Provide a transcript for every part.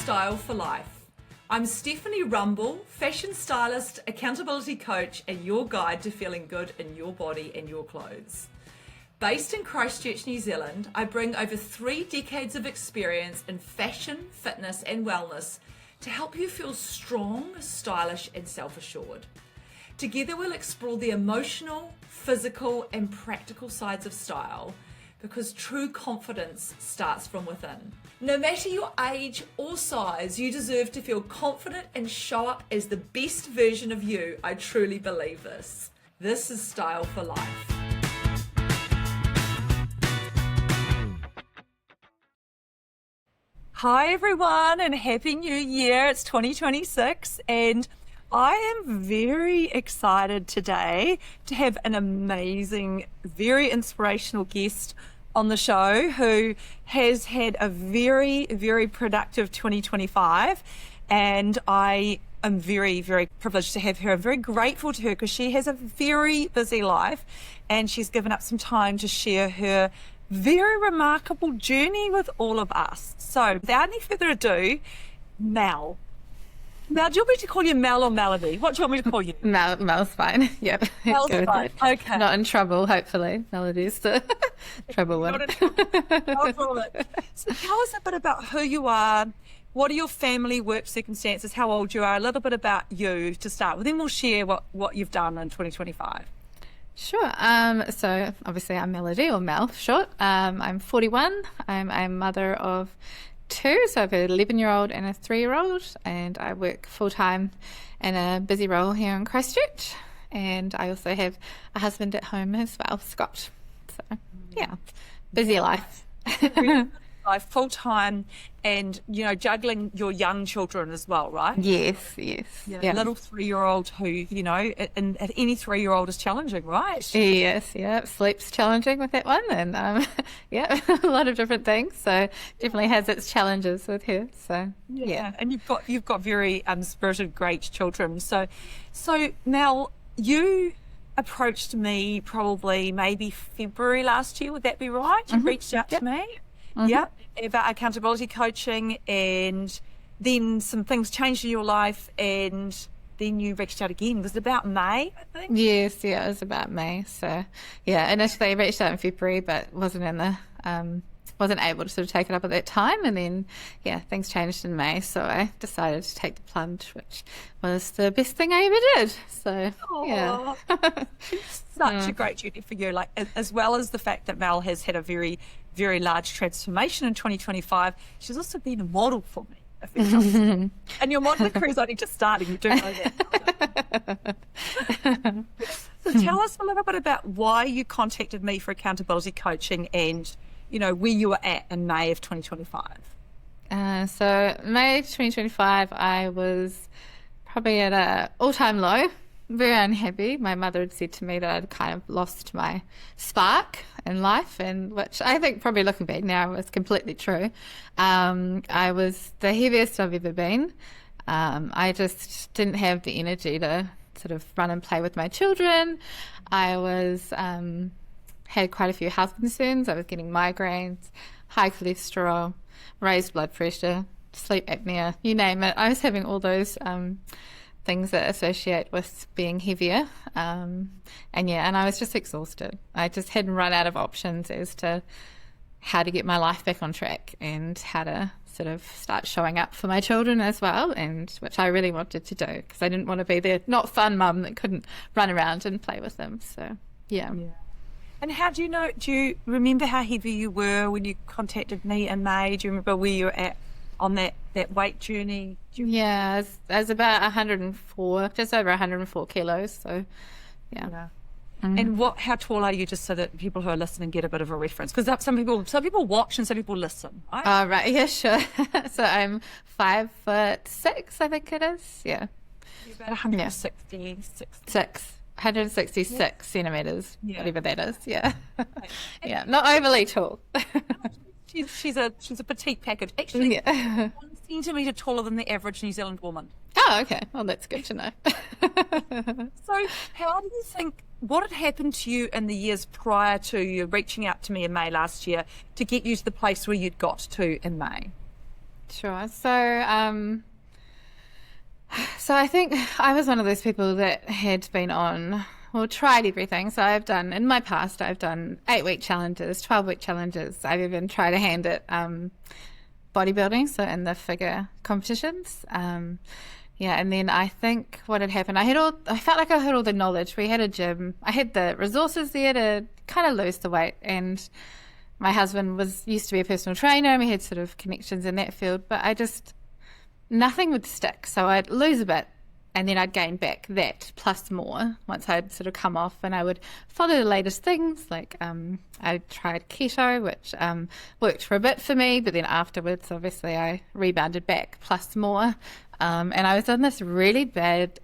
Style for Life. I'm Stephanie Rumble, fashion stylist, accountability coach, and your guide to feeling good in your body and your clothes. Based in Christchurch, New Zealand, I bring over 3 decades of experience in fashion, fitness, and wellness to help you feel strong, stylish, and self-assured. Together we'll explore the emotional, physical, and practical sides of style, because true confidence starts from within. No matter your age or size, you deserve to feel confident and show up as the best version of you. I truly believe this. This is Style for Life. Hi everyone, and Happy New Year. It's 2026 and I am very excited today to have an amazing, very inspirational guest on the show who has had a very, very productive 2025, and I am very, very privileged to have her. I'm very grateful to her because she has a very busy life and she's given up some time to share her very remarkable journey with all of us. So without any further ado, Mel. Mel, do you want me to call you Mel or Melody? What do you want me to call you? Mel's fine. Yep. Mel's fine. Okay. Not in trouble, hopefully. Melody's the trouble one. Not in trouble. So tell us a bit about who you are. What are your family work circumstances? How old you are? A little bit about you to start with. Then we'll share what you've done in 2025. Sure. So obviously I'm Melody, or Mel for short. I'm 41. I'm a mother of 2, so I have an 11-year-old and a 3-year-old, and I work full-time in a busy role here in Christchurch, and I also have a husband at home as well, Scott. So yeah, busy life. Full-time, and juggling your young children as well, right? Yes. Yeah. Little 3-year-old who, and any 3-year-old is challenging, right? Yes, yeah. Sleep's challenging with that one, and yeah, a lot of different things. So definitely has its challenges with her. So yeah. And you've got very spirited, great children. So Mel, you approached me probably maybe February last year. Would that be right? You reached out to me. Mm-hmm. Yeah, about accountability coaching, and then some things changed in your life, and then you reached out again. Was it about May, I think? Yes, yeah, it was about May. So yeah, initially I reached out in February, but wasn't able to sort of take it up at that time, and then yeah, things changed in May, so I decided to take the plunge, which was the best thing I ever did. So yeah. Such a great journey for you, like as well as the fact that Mel has had a very, very large transformation in 2025. She's also been a model for me. And your modeling career is only just starting. You do know that. So tell us a little bit about why you contacted me for accountability coaching, and where you were at in May of 2025. So May 2025, I was probably at an all-time low, very unhappy. My mother had said to me that I'd kind of lost my spark in life, and which I think, probably looking back now, was completely true. I was the heaviest I've ever been. I just didn't have the energy to sort of run and play with my children. I was had quite a few health concerns. I was getting migraines, high cholesterol, raised blood pressure, sleep apnea, you name it. I was having all those things that associate with being heavier. And I was just exhausted. I just hadn't run out of options as to how to get my life back on track and how to sort of start showing up for my children as well, and which I really wanted to do, because I didn't want to be the not fun mum that couldn't run around and play with them. So yeah. And how do you remember how heavy you were when you contacted me in May? Do you remember where you were at on that weight journey? Yeah, I was about 104, just over 104 kilos. So yeah. Mm-hmm. And how tall are you, just so that people who are listening get a bit of a reference? Because some people watch and some people listen. Right? Oh, right. Yeah, sure. So I'm 5'6", I think it is. Yeah. You're about 166. 166 centimetres, whatever that is. Yeah. Yeah, not overly tall. She's a petite package. Actually, 1 centimetre taller than the average New Zealand woman. Oh, okay. Well, that's good to know. So how do you think, what had happened to you in the years prior to you reaching out to me in May last year to get you to the place where you'd got to in May? Sure. So I think I was one of those people that had been on, well, tried everything. So in my past, I've done 8-week challenges, 12-week challenges. I've even tried a hand at bodybuilding, so in the figure competitions. And then I think what had happened, I felt like I had all the knowledge. We had a gym. I had the resources there to kind of lose the weight, and my husband used to be a personal trainer, and we had sort of connections in that field, but nothing would stick. So I'd lose a bit, and then I'd gain back that plus more once I'd sort of come off, and I would follow the latest things. Like I tried keto, which worked for a bit for me, but then afterwards, obviously, I rebounded back plus more. And I was on this really bad,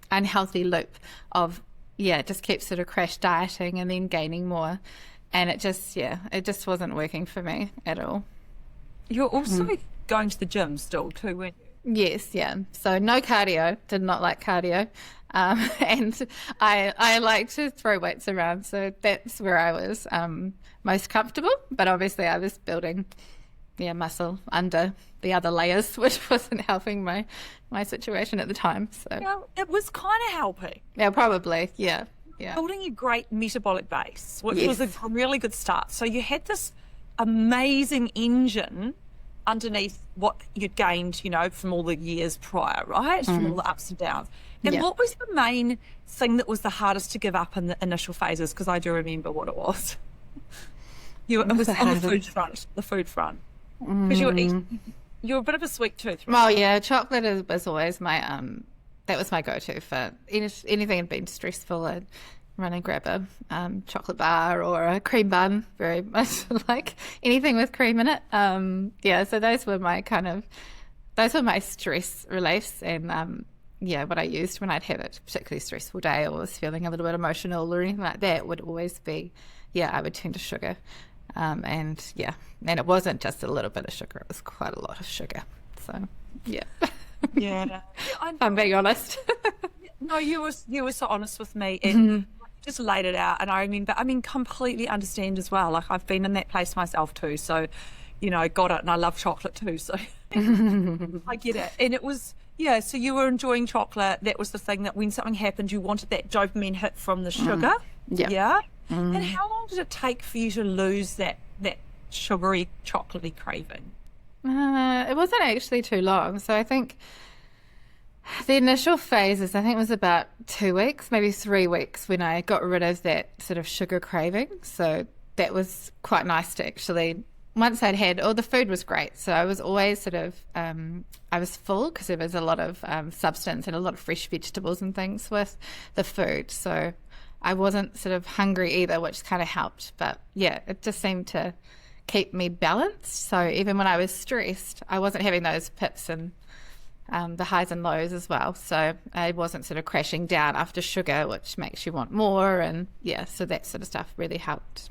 unhealthy loop of, just keep sort of crash dieting and then gaining more. And it just wasn't working for me at all. You're also going to the gym still too, weren't you? Yes, yeah. So no cardio, did not like cardio. And I like to throw weights around. So that's where I was most comfortable. But obviously I was building muscle under the other layers, which wasn't helping my situation at the time. So it was kind of helping. Yeah, probably. Yeah. Building a great metabolic base, which was a really good start. So you had this amazing engine underneath what you'd gained, from all the years prior, right? From all the ups and downs. And what was the main thing that was the hardest to give up in the initial phases? Because I do remember what it was. It was on the food front. Because you're a bit of a sweet tooth, right? Oh yeah, chocolate was always my that was my go-to for anything that had been stressful. I'd run and grab a chocolate bar or a cream bun, very much like anything with cream in it. So those were my stress reliefs, and what I used when I'd have a particularly stressful day or was feeling a little bit emotional or anything like that would always be, I would turn to sugar. And it wasn't just a little bit of sugar, it was quite a lot of sugar. So, I'm being honest. No, you were so honest with me and just laid it out. And I completely understand as well. Like I've been in that place myself too. So, got it. And I love chocolate too. So I get it. And it was, so you were enjoying chocolate. That was the thing that when something happened, you wanted that dopamine hit from the sugar. Yeah. And how long did it take for you to lose that sugary, chocolatey craving? It wasn't actually too long. So I think the initial phases, it was about 2 weeks, maybe 3 weeks when I got rid of that sort of sugar craving. So that was quite nice to actually, once I'd had, the food was great. So I was always sort of, I was full because there was a lot of substance and a lot of fresh vegetables and things with the food. So I wasn't sort of hungry either, which kind of helped. But it just seemed to keep me balanced. So even when I was stressed, I wasn't having those pips and the highs and lows as well. So I wasn't sort of crashing down after sugar, which makes you want more. And so that sort of stuff really helped.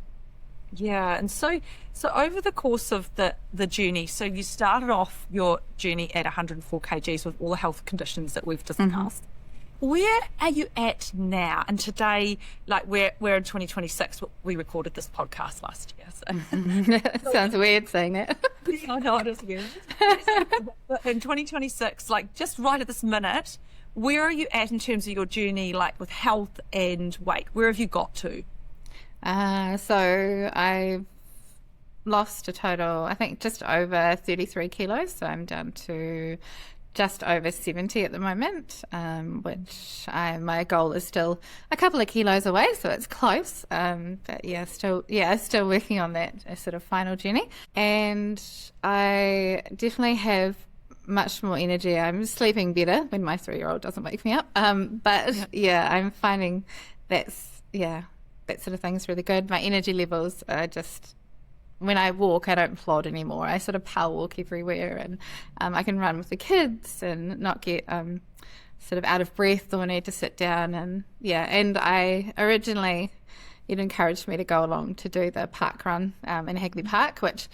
Yeah. And so over the course of the journey, so you started off your journey at 104 kgs with all the health conditions that we've discussed. Where are you at now? And today, like we're in 2026. We recorded this podcast last year. So. Sounds weird saying that. I know it is weird. In 2026, like just right at this minute, where are you at in terms of your journey, like with health and weight? Where have you got to? So I've lost a total, I think, just over 33 kilos. So I'm down to just over 70 at the moment, which my goal is still a couple of kilos away, so it's close. But still working on that sort of final journey. And I definitely have much more energy. I'm sleeping better when my 3-year-old doesn't wake me up. I'm finding that sort of thing's really good. My energy levels are just, when I walk, I don't plod anymore. I sort of power walk everywhere, and I can run with the kids and not get sort of out of breath or need to sit down. And I originally, it encouraged me to go along to do the park run in Hagley Park, which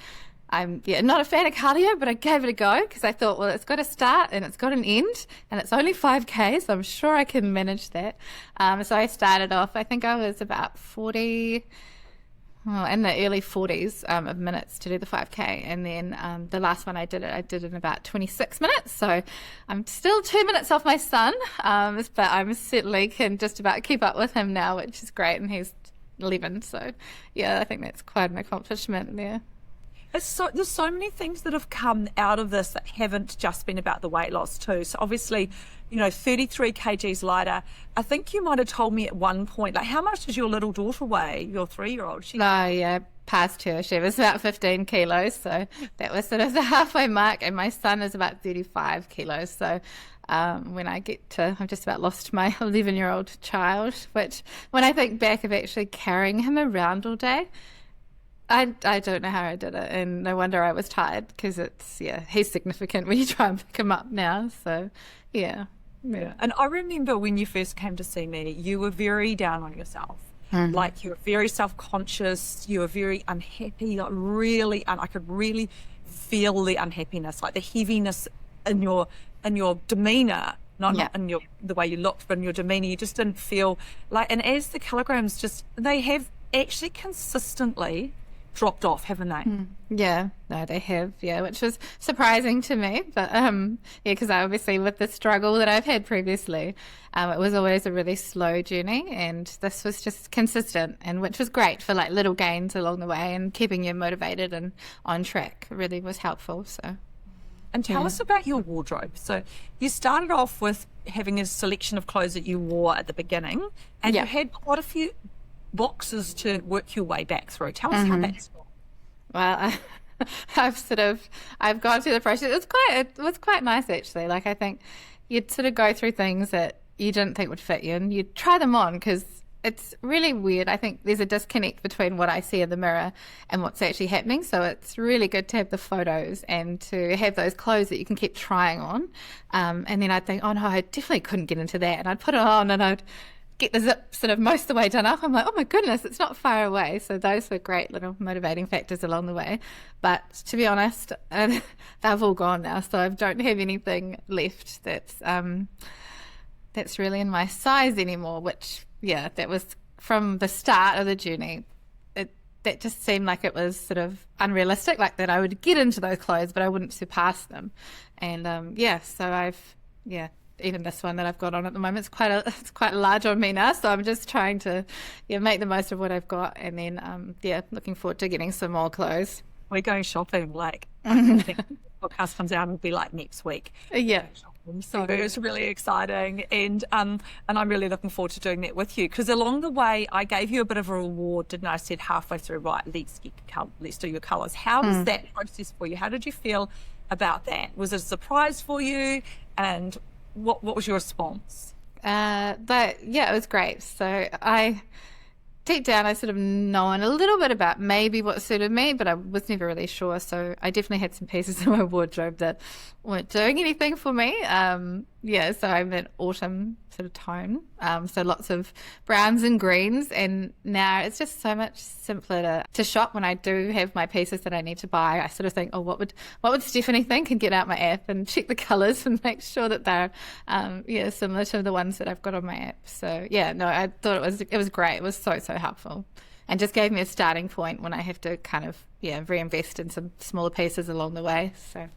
I'm not a fan of cardio, but I gave it a go because I thought, well, it's got a start and it's got an end, and it's only 5K, so I'm sure I can manage that. So I started off, I think I was about 40. well, in the early 40s of minutes to do the 5K. And then the last one I did in about 26 minutes. So I'm still 2 minutes off my son, but I certainly can just about keep up with him now, which is great. And he's 11. So, yeah, I think that's quite an accomplishment there. There's so many things that have come out of this that haven't just been about the weight loss too. So obviously, 33 kgs lighter. I think you might have told me at one point, like, how much does your little daughter weigh, your 3-year-old? Oh, yeah, past her. She was about 15 kilos. So that was sort of the halfway mark. And my son is about 35 kilos. So when I get to, I've just about lost my 11-year-old child, which when I think back of actually carrying him around all day, I don't know how I did it, and no wonder I was tired, because he's significant when you try and pick him up now. So, yeah. And I remember when you first came to see me, you were very down on yourself. Mm-hmm. Like, you were very self-conscious. You were very unhappy. Like, really, and I could really feel the unhappiness, like the heaviness in your demeanour. Not in the way you looked, but in your demeanour. You just didn't feel like. And as the kilograms they have actually consistently dropped off, haven't they? Yeah, no, they have, which was surprising to me, but because obviously with the struggle that I've had previously, it was always a really slow journey, and this was just consistent, and which was great for like little gains along the way, and keeping you motivated and on track really was helpful. So, and tell us about your wardrobe. So you started off with having a selection of clothes that you wore at the beginning, and you had quite a few boxes to work your way back through. Tell us how that's gone. Well, I've gone through the process. It was quite nice, actually. Like, I think you'd sort of go through things that you didn't think would fit you, and you'd try them on, because it's really weird. I think there's a disconnect between what I see in the mirror and what's actually happening. So it's really good to have the photos and to have those clothes that you can keep trying on. And then I'd think, oh no, I definitely couldn't get into that. And I'd put it on, and I'd get the zip sort of most of the way done up. I'm like, oh my goodness, it's not far away. So those were great little motivating factors along the way. But to be honest, they've all gone now. So I don't have anything left that's really in my size anymore, which, that was from the start of the journey. That just seemed like it was sort of unrealistic, like that I would get into those clothes, but I wouldn't surpass them. And so I've, even this one that I've got on at the moment, it's quite large on me now. So I'm just trying to make the most of what I've got, and then looking forward to getting some more clothes. We're going shopping, like I think the podcast comes out, it'll be like next week. So it's really exciting, and I'm really looking forward to doing that with you, because along the way I gave you a bit of a reward, didn't I? I said halfway through, right, let's do your colours. How was that process for you? How did you feel about that? Was it a surprise for you, and what was your response? It was great. So deep down, I sort of known a little bit about maybe what suited me, but I was never really sure. So I definitely had some pieces in my wardrobe that weren't doing anything for me. So I'm an autumn sort of tone. So lots of browns and greens. And now it's just so much simpler to shop when I do have my pieces that I need to buy. I sort of think, oh, what would Stephanie think? And get out my app and check the colours and make sure that they're similar to the ones that I've got on my app. So I thought it was great. It was so helpful, and just gave me a starting point when I have to kind of reinvest in some smaller pieces along the way. So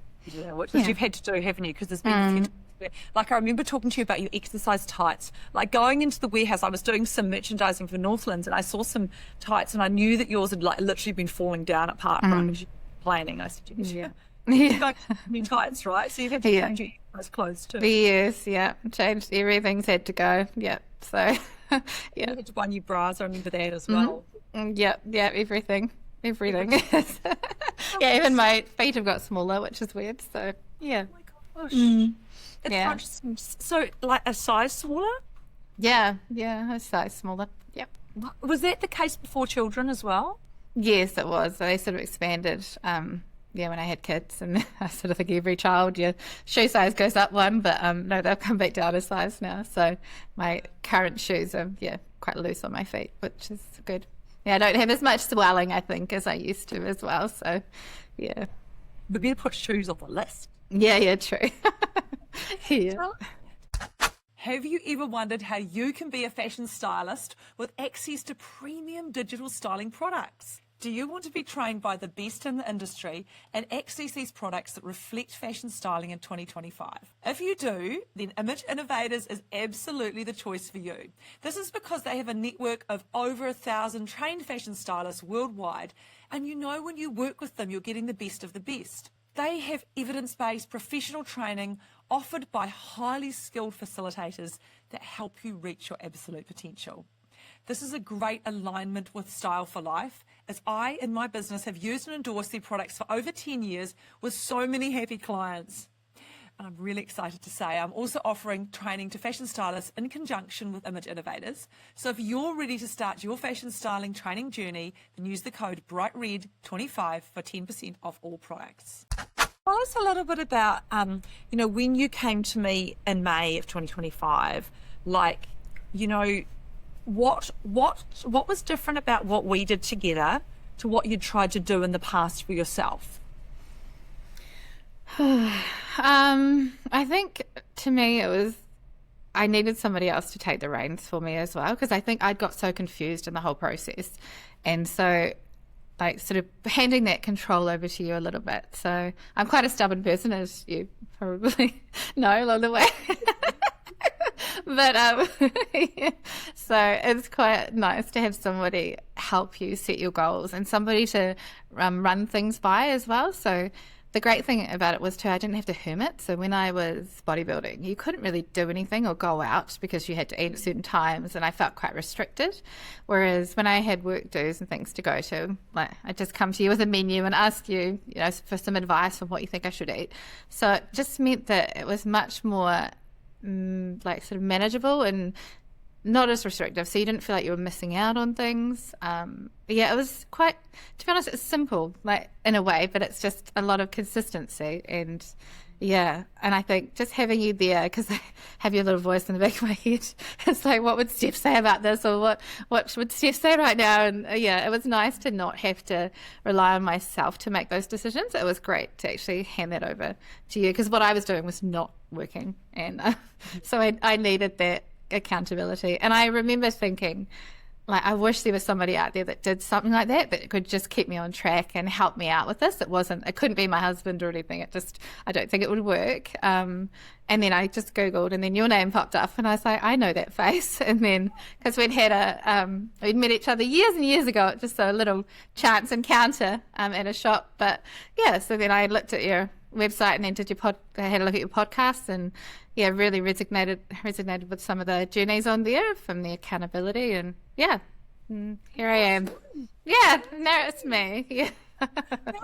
which you've had to do, haven't you? Because there's been a few times where, like, I remember talking to you about your exercise tights. Like, going into the warehouse, I was doing some merchandising for Northlands, and I saw some tights, and I knew that yours had like literally been falling down apart because you were complaining. I said, you've got new tights, right? So you've had to change your exercise clothes too. Yes, changed. Everything's had to go. So you had to buy new bras. I remember that as well. Everything. Even my feet have got smaller, which is weird. So oh my gosh, it's interesting. So, like, a size smaller? A size smaller. Was that the case before children as well? Yes, it was. So they sort of expanded when I had kids, and I sort of think every child, your shoe size goes up one, but no, they've come back down a size now. So my current shoes are quite loose on my feet, which is good. I don't have as much swelling, I think, as I used to as well. So we better put shoes on the list. True. Have you ever wondered how you can be a fashion stylist with access to premium digital styling products? Do you want to be trained by the best in the industry and access these products that reflect fashion styling in 2025? If you do, then Image Innovators is absolutely the choice for you. This is because they have a network of over 1,000 trained fashion stylists worldwide, and you know when you work with them, you're getting the best of the best. They have evidence-based professional training offered by highly skilled facilitators that help you reach your absolute potential. This is a great alignment with Style for Life, as I, in my business, have used and endorsed their products for over 10 years with so many happy clients. And I'm really excited to say I'm also offering training to fashion stylists in conjunction with Image Innovators. So if you're ready to start your fashion styling training journey, then use the code BRIGHTRED25 for 10% off all products. Tell us a little bit about, when you came to me in May of 2025, what was different about what we did together to what you tried to do in the past for yourself? I think to me I needed somebody else to take the reins for me as well, because I think I'd got so confused in the whole process. And so sort of handing that control over to you a little bit. So I'm quite a stubborn person, as you probably know along the way. But so it's quite nice to have somebody help you set your goals and somebody to run things by as well. So the great thing about it was too, I didn't have to hermit. So when I was bodybuilding, you couldn't really do anything or go out because you had to eat at certain times, and I felt quite restricted. Whereas when I had work dues and things to go to, I'd just come to you with a menu and ask you, for some advice on what you think I should eat. So it just meant that it was much more sort of manageable and not as restrictive, so you didn't feel like you were missing out on things. It was quite, to be honest, it's simple, in a way, but it's just a lot of consistency. And I think just having you there, because I have your little voice in the back of my head, it's like, what would Steph say about this, or what would Steph say right now? And it was nice to not have to rely on myself to make those decisions. It was great to actually hand that over to you, because what I was doing was not working, and so I needed that accountability. And I remember thinking, I wish there was somebody out there that did something like that could just keep me on track and help me out with this. It couldn't be my husband or anything. I don't think it would work. And then I just Googled, and then your name popped up, and I was like, I know that face. And then, because we'd met each other years and years ago, just a little chance encounter at a shop. But so then I looked at your website and then I had a look at your podcast, and really resonated with some of the journeys on there, from the accountability, and here I am. Now it's me. No,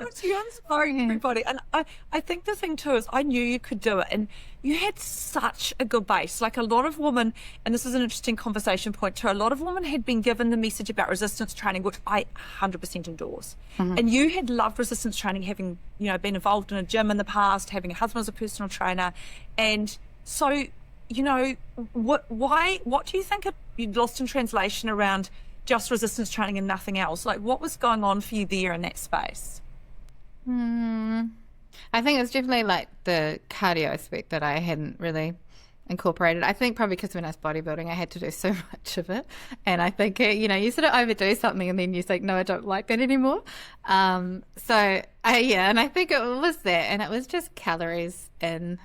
it's you inspiring everybody. And I think the thing too is I knew you could do it, and you had such a good base. A lot of women, and this is an interesting conversation point too, a lot of women had been given the message about resistance training, which I 100% endorse. Mm-hmm. And you had loved resistance training, having been involved in a gym in the past, having a husband as a personal trainer. And so, what do you think you'd lost in translation around just resistance training and nothing else? What was going on for you there in that space? I think it was definitely the cardio aspect that I hadn't really incorporated. I think probably because when I was bodybuilding, I had to do so much of it. And I think, you sort of overdo something and then you think, no, I don't like that anymore. And I think it was that. And it was just calories in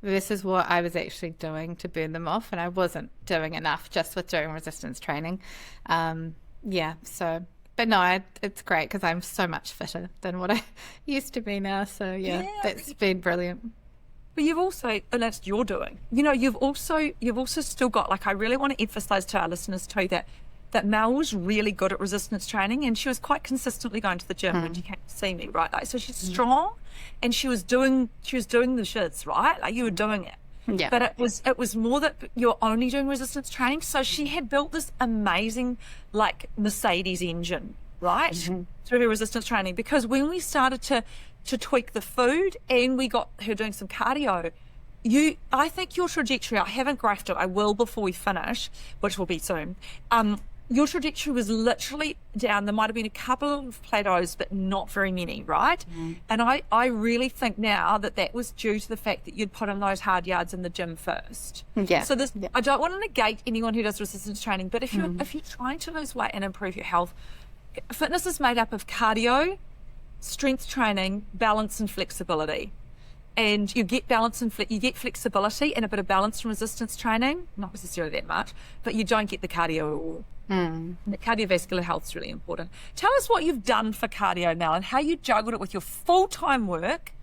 versus what I was actually doing to burn them off. And I wasn't doing enough just with doing resistance training. But no, it's great because I'm so much fitter than what I used to be now. So that's been brilliant. But you've also, and that's you're doing, you've also still got, I really want to emphasize to our listeners too that Mel was really good at resistance training, and she was quite consistently going to the gym when she came to see me, right? So she's strong, and she was doing the shits, right? You were doing it. Yeah. But it was more that you're only doing resistance training. So she had built this amazing Mercedes engine, right? Mm-hmm. Through her resistance training. Because when we started to tweak the food and we got her doing some cardio, I think your trajectory, I haven't graphed it, I will before we finish, which will be soon. your trajectory was literally down. There might have been a couple of plateaus, but not very many, right? And I really think now that was due to the fact that you'd put in those hard yards in the gym first. Yeah. So I don't want to negate anyone who does resistance training, but if you're trying to lose weight and improve your health, fitness is made up of cardio, strength training, balance, and flexibility. And you get balance and you get flexibility and a bit of balance from resistance training, not necessarily that much, but you don't get the cardio at all. And the cardiovascular health is really important. Tell us what you've done for cardio, Mel, and how you juggled it with your full-time work,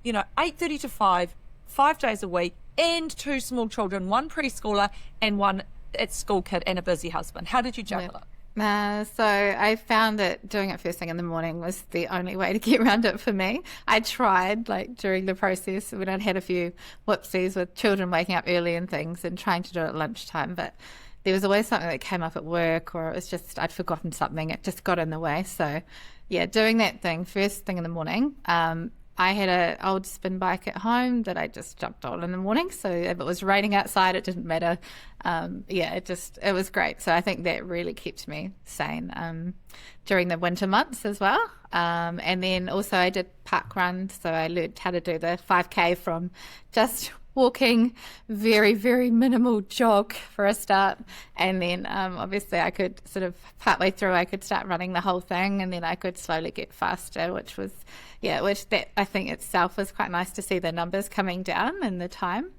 8:30 to 5 days a week, and 2 small children, 1 preschooler and 1 at school kid, and a busy husband. How did you juggle it? So I found that doing it first thing in the morning was the only way to get around it for me. I tried during the process when I'd had a few whoopsies with children waking up early and things and trying to do it at lunchtime, but there was always something that came up at work, or it was just I'd forgotten something. It just got in the way. So yeah, doing that thing first thing in the morning. I had an old spin bike at home that I just jumped on in the morning. So if it was raining outside, it didn't matter. It was great. So I think that really kept me sane during the winter months as well. And then also I did park runs. So I learned how to do the 5K from just walking, very, very minimal jog for a start. And then obviously I could sort of partway through, I could start running the whole thing, and then I could slowly get faster, which that I think itself was quite nice to see the numbers coming down in the time.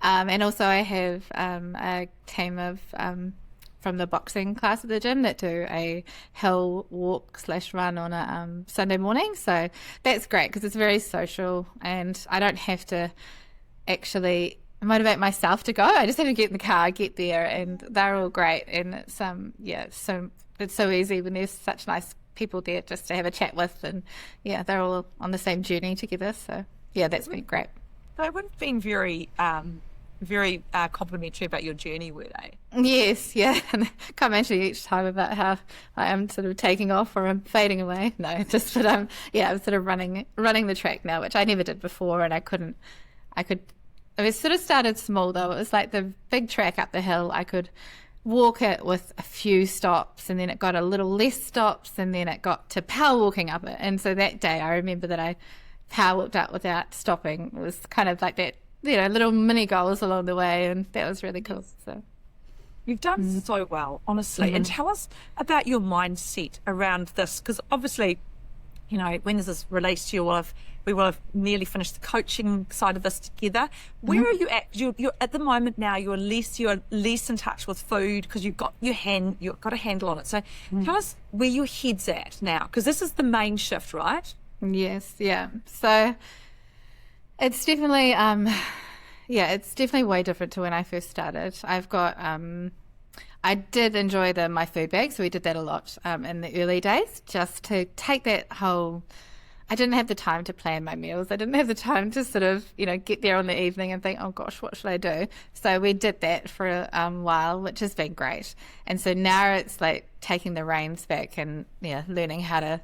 And also I have a team of from the boxing class at the gym that do a hill walk / run on a Sunday morning. So that's great because it's very social and I don't have to actually motivate myself to go. I just have to get in the car, get there, and they're all great. And it's it's so easy when there's such nice people there just to have a chat with, and they're all on the same journey together. So that's been great. They would have been very complimentary about your journey, were they? Yes, yeah. And come actually each time about how I am sort of taking off or I'm fading away. No, just but I'm sort of running the track now, which I never did before, and I could. It sort of started small though. It was like the big track up the hill. I could walk it with a few stops, and then it got a little less stops, and then it got to power walking up it. And so that day I remember that I power walked up without stopping. It was kind of like that, little mini goals along the way, and that was really cool. So you've done so well, honestly. And tell us about your mindset around this, because obviously, when this is released, we will have nearly finished the coaching side of this together. Where are you at? You're at the moment now. You're less in touch with food because you've got a handle on it. So tell us where your head's at now, because this is the main shift, right? Yes, yeah. So it's definitely it's definitely way different to when I first started. I've got I did enjoy my food bag, so we did that a lot in the early days, just to take that whole. I didn't have the time to plan my meals. I didn't have the time to sort of, get there on the evening and think, oh gosh, what should I do? So we did that for a while, which has been great. And so now it's like taking the reins back and learning how to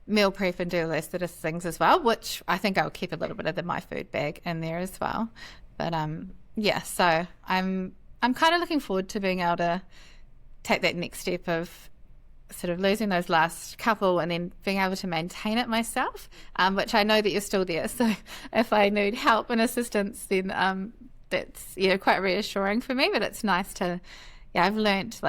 meal prep and do those sort of things as well, which I think I'll keep a little bit of my food bag in there as well. But so I'm kind of looking forward to being able to take that next step of sort of losing those last couple and then being able to maintain it myself, which I know that you're still there. So if I need help and assistance, then that's quite reassuring for me. But it's nice to, I've learnt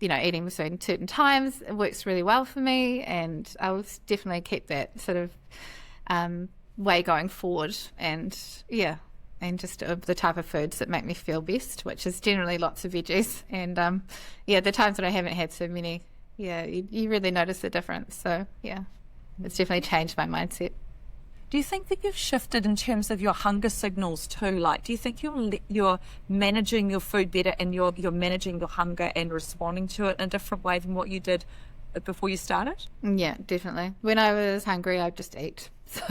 eating between certain times, it works really well for me, and I'll definitely keep that sort of way going forward. And just the type of foods that make me feel best, which is generally lots of veggies. And the times that I haven't had so many, you really notice the difference. So it's definitely changed my mindset. Do you think that you've shifted in terms of your hunger signals too? Do you think you're managing your food better, and you're managing your hunger and responding to it in a different way than what you did before you started? Yeah, definitely. When I was hungry, I'd just eat. So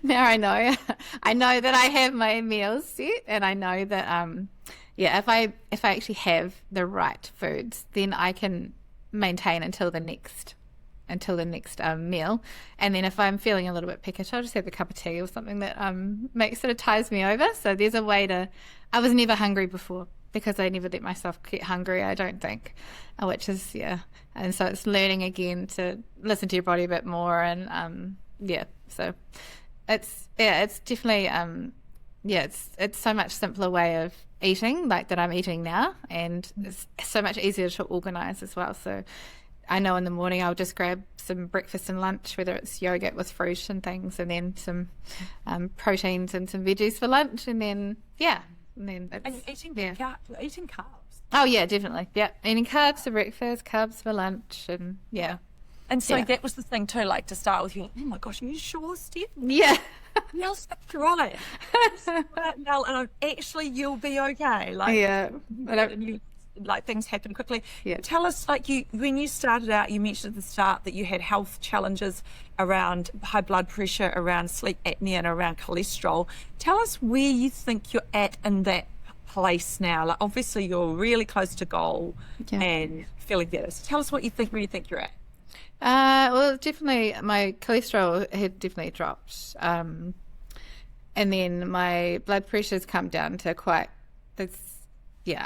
now I know that I have my meals set, and I know that if I actually have the right foods, then I can maintain until the next meal. And then if I'm feeling a little bit peckish, I'll just have a cup of tea or something that ties me over. So there's a way to. I was never hungry before, because I never let myself get hungry, I don't think, which is, and so it's learning again to listen to your body a bit more, and so it's definitely it's so much simpler way of eating, like that I'm eating now, and it's so much easier to organize as well. So I know in the morning I'll just grab some breakfast and lunch, whether it's yogurt with fruit and things, and then some proteins and some veggies for lunch, and then and eating carbs. Oh yeah, definitely. Yeah, eating carbs for breakfast, carbs for lunch, and And so that was the thing too, like to start with, you're like, oh my gosh, are you sure, Steph? Yeah. Nell's right. Nell, and actually you'll be okay. Like, like things happen quickly. Yeah. Tell us, like when you started out, you mentioned at the start that you had health challenges around high blood pressure, around sleep apnea, and around cholesterol. Tell us where you think you're at in that place now. Like obviously you're really close to goal and feeling better. So tell us where you think you're at. Well, definitely my cholesterol had definitely dropped, and then my blood pressure's come down to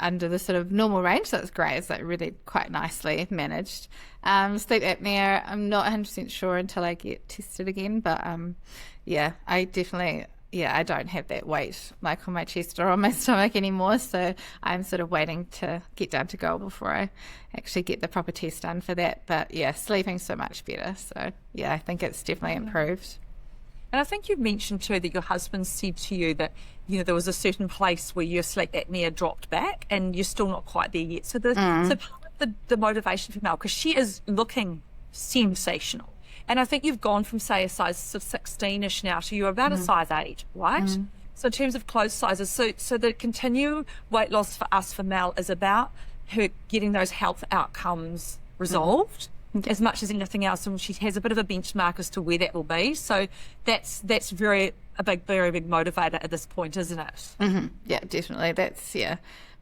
under the sort of normal range, so it's great. It's like really quite nicely managed. Sleep apnea, I'm not 100% sure until I get tested again, but I definitely I don't have that weight like on my chest or on my stomach anymore, so I'm sort of waiting to get down to goal before I actually get the proper test done for that. But sleeping's so much better, so I think it's definitely improved. And I think you mentioned too that your husband said to you that there was a certain place where your sleep apnea dropped back, and you're still not quite there yet. So so part of the motivation for Mel, because she is looking sensational. And I think you've gone from, say, a size of 16-ish now to you're about a size 8, right? So in terms of clothes sizes, so the continued weight loss for us, for Mel, is about her getting those health outcomes resolved as much as anything else. And she has a bit of a benchmark as to where that will be. So that's very big motivator at this point, isn't it? Mm-hmm. Yeah, definitely. That's,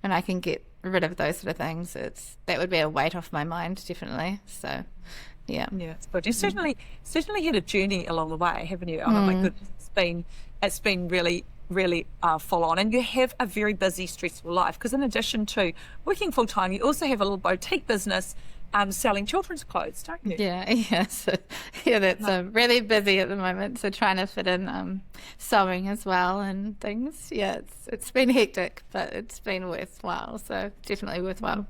when I can get rid of those sort of things, that would be a weight off my mind, definitely. So... Yeah, it's good. You certainly had a journey along the way, haven't you? Oh my goodness, it's been really, really full on, and you have a very busy, stressful life. Because in addition to working full time, you also have a little boutique business, selling children's clothes, don't you? So, that's really busy at the moment. So trying to fit in sewing as well and things. Yeah, it's been hectic, but it's been worthwhile. So definitely worthwhile.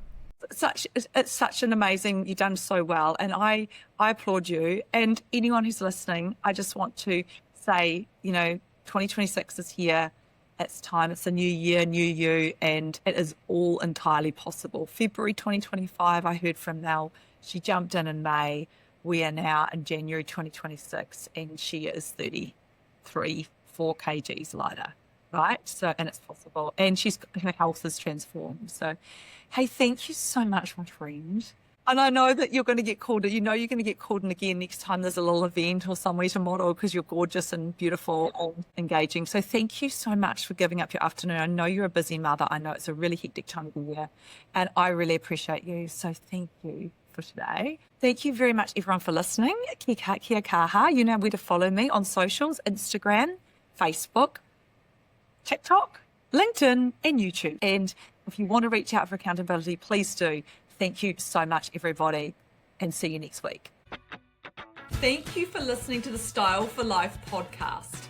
It's such an amazing, you've done so well, and I applaud you. And anyone who's listening, I just want to say, 2026 is here. It's time. It's a new year, new you, and it is all entirely possible. February 2025, I heard from Mel. She jumped in May. We are now in January 2026, and she is 4 kgs lighter. Right? So, and it's possible. And her health is transformed. So, hey, thank you so much, my friend. And I know that you're going to get called. You're going to get called in again next time there's a little event or somewhere to model, because you're gorgeous and beautiful and engaging. So thank you so much for giving up your afternoon. I know you're a busy mother. I know it's a really hectic time of the year, and I really appreciate you. So thank you for today. Thank you very much, everyone, for listening. Kia kaha. You know where to follow me on socials: Instagram, Facebook, TikTok, LinkedIn, and YouTube. And if you want to reach out for accountability, please do. Thank you so much, everybody, and see you next week. Thank you for listening to the Style for Life podcast.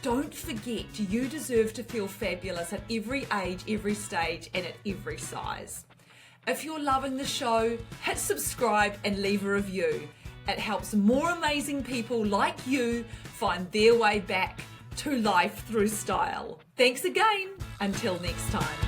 Don't forget, you deserve to feel fabulous at every age, every stage, and at every size. If you're loving the show, hit subscribe and leave a review. It helps more amazing people like you find their way back to life through style. Thanks again. Until next time.